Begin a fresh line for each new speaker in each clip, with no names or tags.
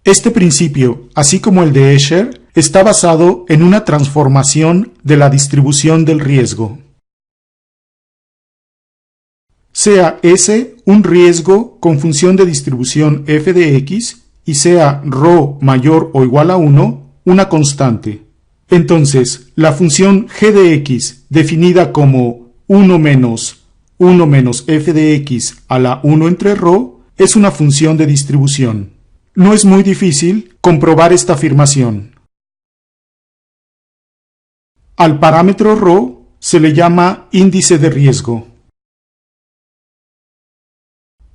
Este principio, así como el de Escher, está basado en una transformación de la distribución del riesgo. Sea S un riesgo con función de distribución f de x y sea ρ mayor o igual a 1 una constante. Entonces, la función g de x, definida como 1 menos f de x a la 1 entre ρ, es una función de distribución. No es muy difícil comprobar esta afirmación. Al parámetro ρ se le llama índice de riesgo.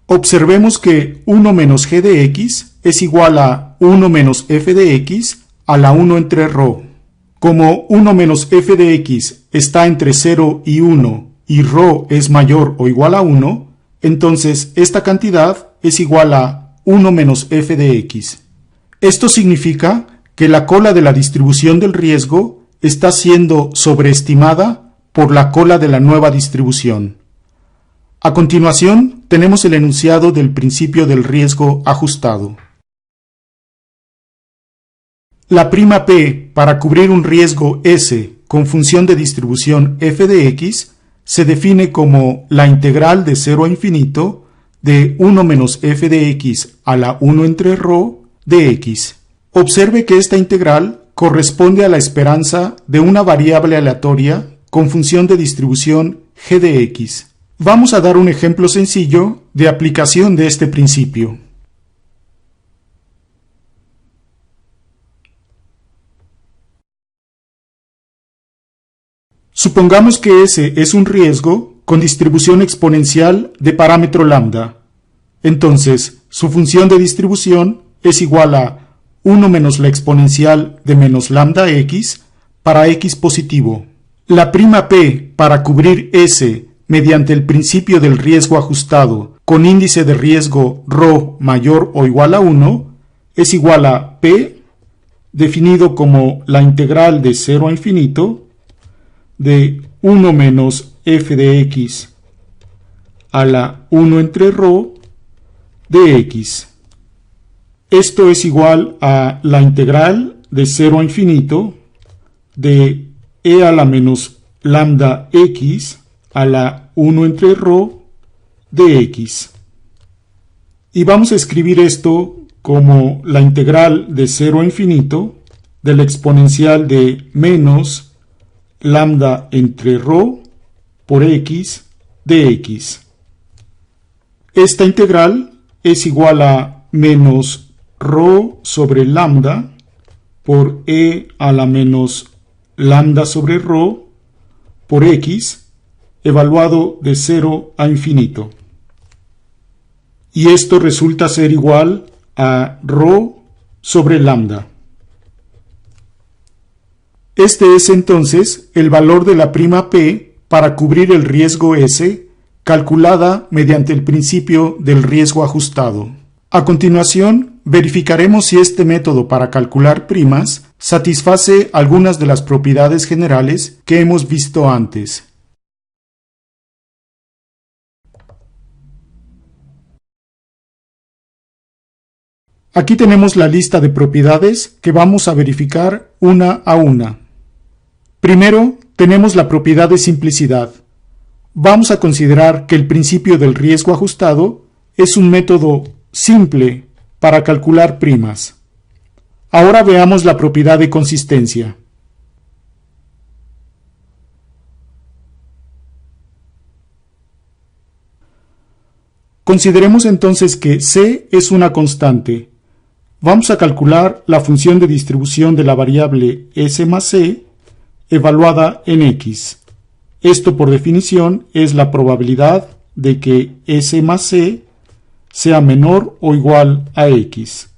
Observemos que 1 menos g de x es igual a 1 menos f de x a la 1 entre ρ. Como 1 menos f de x está entre 0 y 1 y ρ es mayor o igual a 1, entonces esta cantidad es igual a 1 menos f de x. Esto significa que la cola de la distribución del riesgo está siendo sobreestimada por la cola de la nueva distribución. A continuación, tenemos el enunciado del principio del riesgo ajustado. La prima P para cubrir un riesgo S con función de distribución f de x se define como la integral de 0 a infinito de 1 menos f de x a la 1 entre ρ de x. Observe que esta integral corresponde a la esperanza de una variable aleatoria con función de distribución g de x. Vamos a dar un ejemplo sencillo de aplicación de este principio. Supongamos que S es un riesgo con distribución exponencial de parámetro lambda. Entonces, su función de distribución es igual a 1 menos la exponencial de menos lambda x para x positivo. La prima P para cubrir S mediante el principio del riesgo ajustado con índice de riesgo ρ mayor o igual a 1 es igual a P, definido como la integral de 0 a infinito de 1 menos f de x a la 1 entre ρ de x. Esto es igual a la integral de 0 a infinito de e a la menos lambda x a la 1 entre ρ de x. Y vamos a escribir esto como la integral de 0 a infinito de la exponencial de menos lambda entre ρ por x de x. Esta integral es igual a menos ρ sobre lambda por e a la menos lambda sobre ρ por x evaluado de 0 a infinito. Y esto resulta ser igual a ρ sobre lambda. Este es entonces el valor de la prima P para cubrir el riesgo S, calculada mediante el principio del riesgo ajustado. A continuación, verificaremos si este método para calcular primas satisface algunas de las propiedades generales que hemos visto antes. Aquí tenemos la lista de propiedades que vamos a verificar una a una. Primero, tenemos la propiedad de simplicidad. Vamos a considerar que el principio del riesgo ajustado es un método simple para calcular primas. Ahora veamos la propiedad de consistencia. Consideremos entonces que C es una constante. Vamos a calcular la función de distribución de la variable S más C evaluada en X. Esto por definición es la probabilidad de que S más C sea menor o igual a X.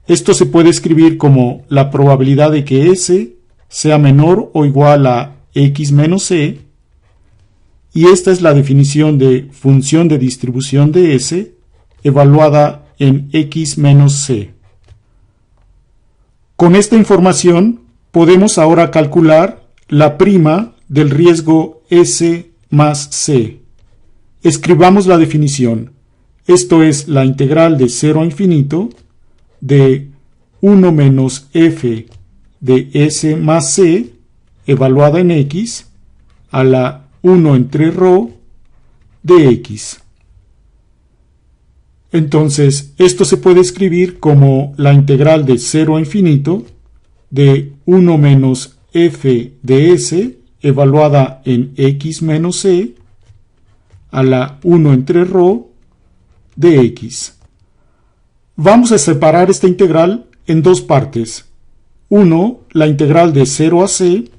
Esto se puede escribir como la probabilidad de que S sea menor o igual a X menos C, y esta es la definición de función de distribución de S evaluada en X menos C. Con esta información podemos ahora calcular la prima del riesgo S más C. Escribamos la definición. Esto es la integral de 0 a infinito de 1 menos f de s más c evaluada en x a la 1 entre ρ de x. Entonces, esto se puede escribir como la integral de 0 a infinito de 1 menos f de s evaluada en x menos c a la 1 entre ρ de x. Vamos a separar esta integral en dos partes. 1, la integral de 0 a c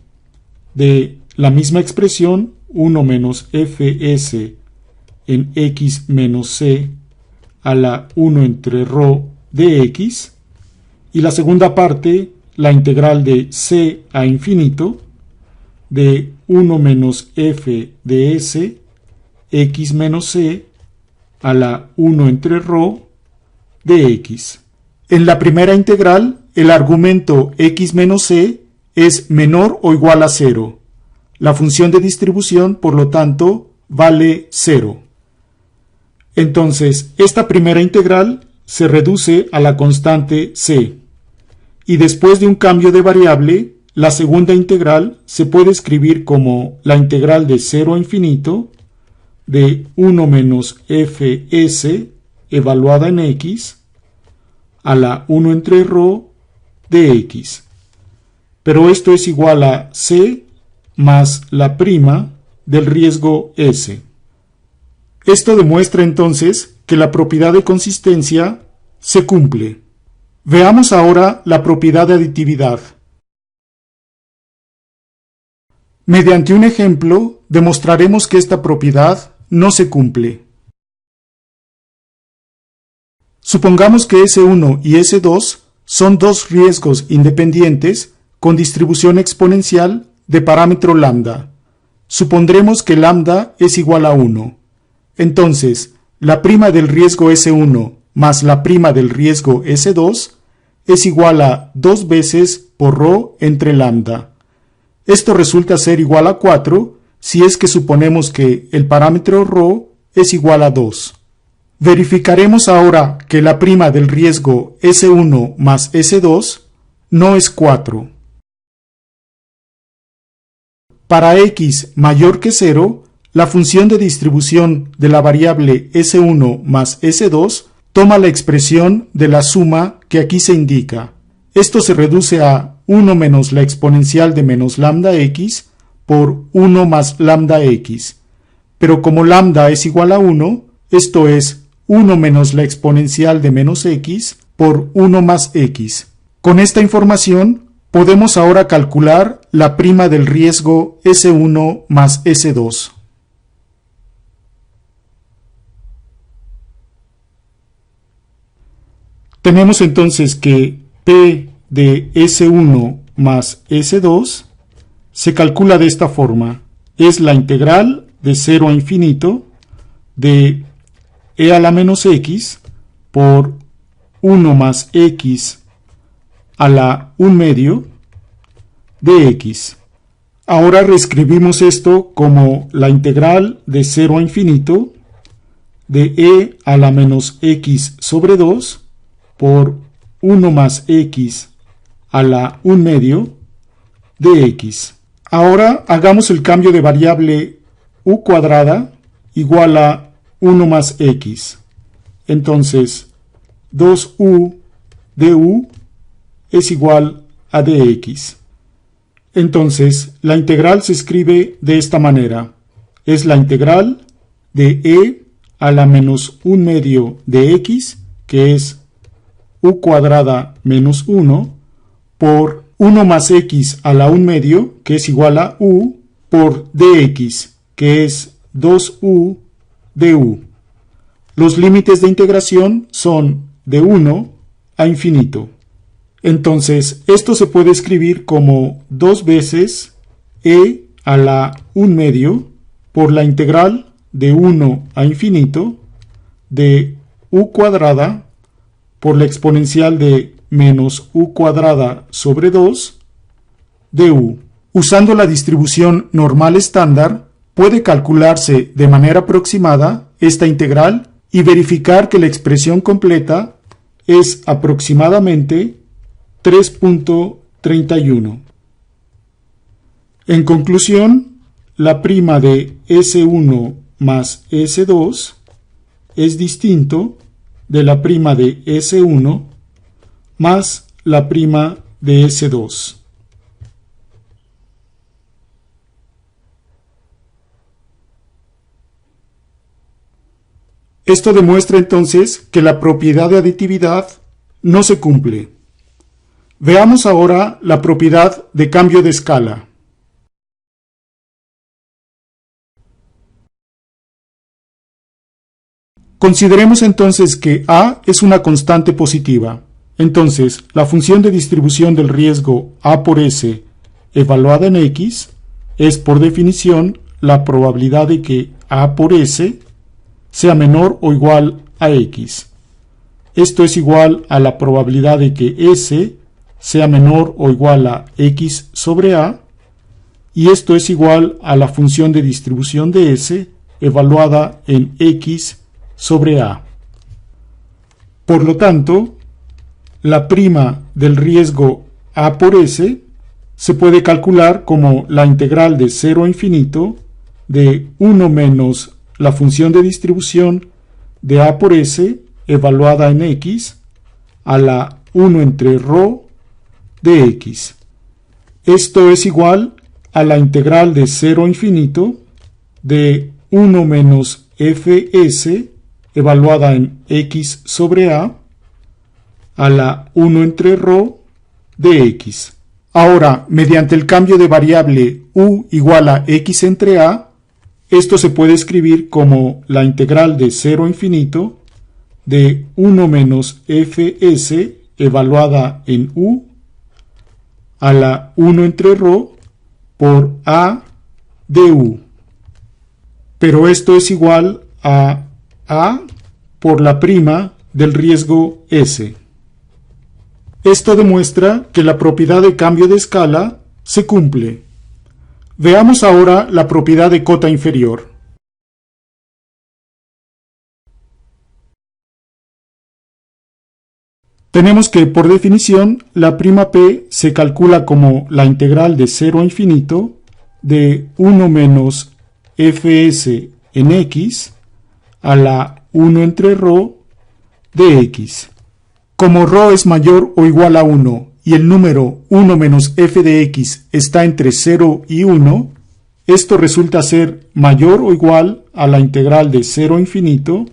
de la misma expresión 1 menos fs en x menos c a la 1 entre ρ de x, y la segunda parte, la integral de c a infinito de 1 menos f de s x menos c a la 1 entre ρ de x. En la primera integral, el argumento x menos c es menor o igual a 0. La función de distribución, por lo tanto, vale 0. Entonces, esta primera integral se reduce a la constante c. Y después de un cambio de variable, la segunda integral se puede escribir como la integral de 0 a infinito de 1 menos fs evaluada en x a la 1 entre ρ de x. Pero esto es igual a c más la prima del riesgo s. Esto demuestra entonces que la propiedad de consistencia se cumple. Veamos ahora la propiedad de aditividad. Mediante un ejemplo, demostraremos que esta propiedad no se cumple. Supongamos que S1 y S2 son dos riesgos independientes con distribución exponencial de parámetro lambda. Supondremos que lambda es igual a 1. Entonces, la prima del riesgo S1 más la prima del riesgo S2 es igual a 2 veces por ρ entre lambda. Esto resulta ser igual a 4 si es que suponemos que el parámetro ρ es igual a 2. Verificaremos ahora que la prima del riesgo S1 más S2 no es 4. Para x mayor que 0, la función de distribución de la variable S1 más S2 toma la expresión de la suma que aquí se indica. Esto se reduce a 1 menos la exponencial de menos lambda x por 1 más lambda x. Pero como lambda es igual a 1, esto es 1 menos la exponencial de menos x por 1 más x. Con esta información, podemos ahora calcular la prima del riesgo S1 más S2. Tenemos entonces que P de S1 más S2 se calcula de esta forma. Es la integral de 0 a infinito de e a la menos x por 1 más x a la 1 medio de x. Ahora reescribimos esto como la integral de 0 a infinito de e a la menos x sobre 2 por 1 más x a la 1 medio de x. Ahora hagamos el cambio de variable u cuadrada igual a 1 más x. Entonces, 2u de u es igual a dx. Entonces, la integral se escribe de esta manera. Es la integral de e a la menos 1 medio de x, que es u cuadrada menos 1, por 1 más x a la 1 medio, que es igual a u, por dx, que es 2u de u. Los límites de integración son de 1 a infinito. Entonces, esto se puede escribir como 2 veces e a la 1 medio por la integral de 1 a infinito de u cuadrada por la exponencial de menos u cuadrada sobre 2 de u. Usando la distribución normal estándar, puede calcularse de manera aproximada esta integral y verificar que la expresión completa es aproximadamente 3.31. En conclusión, la prima de S1 más S2 es distinto de la prima de S1 más la prima de S2. Esto demuestra entonces que la propiedad de aditividad no se cumple. Veamos ahora la propiedad de cambio de escala. Consideremos entonces que A es una constante positiva. Entonces, la función de distribución del riesgo A por S evaluada en X es por definición la probabilidad de que A por S sea menor o igual a X. Esto es igual a la probabilidad de que S sea menor o igual a X sobre A, y esto es igual a la función de distribución de S evaluada en X sobre A. Por lo tanto, la prima del riesgo A por S se puede calcular como la integral de 0 a infinito de 1 menos la función de distribución de A por S evaluada en X a la 1 entre ρ de X. Esto es igual a la integral de 0 a infinito de 1 menos fs evaluada en X sobre A la 1 entre ρ de X. Ahora, mediante el cambio de variable u igual a X entre A, esto se puede escribir como la integral de 0 a infinito de 1 menos fs evaluada en u a la 1 entre ρ por A de u. Pero esto es igual a A por la prima del riesgo S. Esto demuestra que la propiedad de cambio de escala se cumple. Veamos ahora la propiedad de cota inferior. Tenemos que, por definición, la prima P se calcula como la integral de 0 a infinito de 1 menos fs en X a la 1 entre ρ de X. Como ρ es mayor o igual a 1 y el número 1 menos f de x está entre 0 y 1, esto resulta ser mayor o igual a la integral de 0 a infinito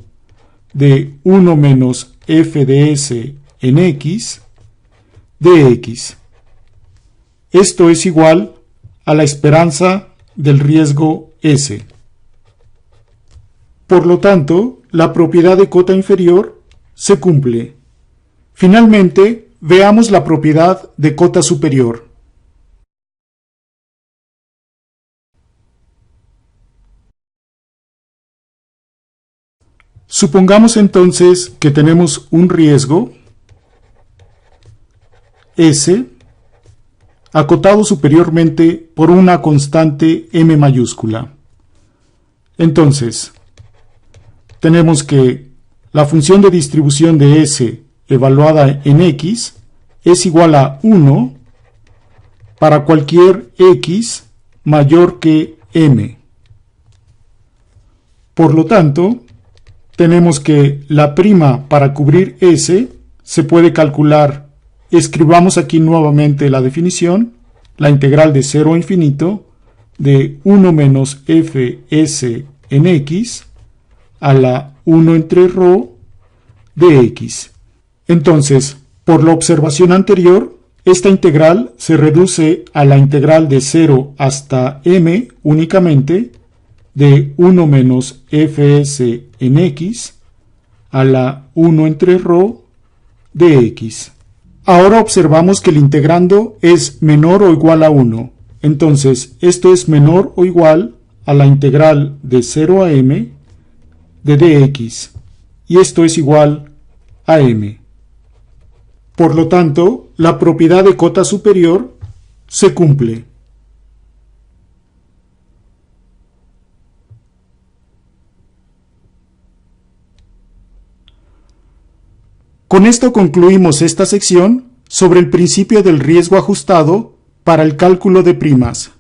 de 1 menos f de s en x de x. Esto es igual a la esperanza del riesgo S. Por lo tanto, la propiedad de cota inferior se cumple. Finalmente, veamos la propiedad de cota superior. Supongamos entonces que tenemos un riesgo S acotado superiormente por una constante M mayúscula. Entonces, tenemos que la función de distribución de S evaluada en X es igual a 1 para cualquier X mayor que M. Por lo tanto, tenemos que la prima para cubrir S se puede calcular. Escribamos aquí nuevamente la definición, la integral de 0 a infinito de 1 menos fs en X a la 1 entre ρ de X. Entonces, por la observación anterior, esta integral se reduce a la integral de 0 hasta m únicamente de 1 menos fs en X a la 1 entre ρ de X. Ahora observamos que el integrando es menor o igual a 1. Entonces, esto es menor o igual a la integral de 0 a m de dx. Y esto es igual a m. Por lo tanto, la propiedad de cota superior se cumple. Con esto concluimos esta sección sobre el principio del riesgo ajustado para el cálculo de primas.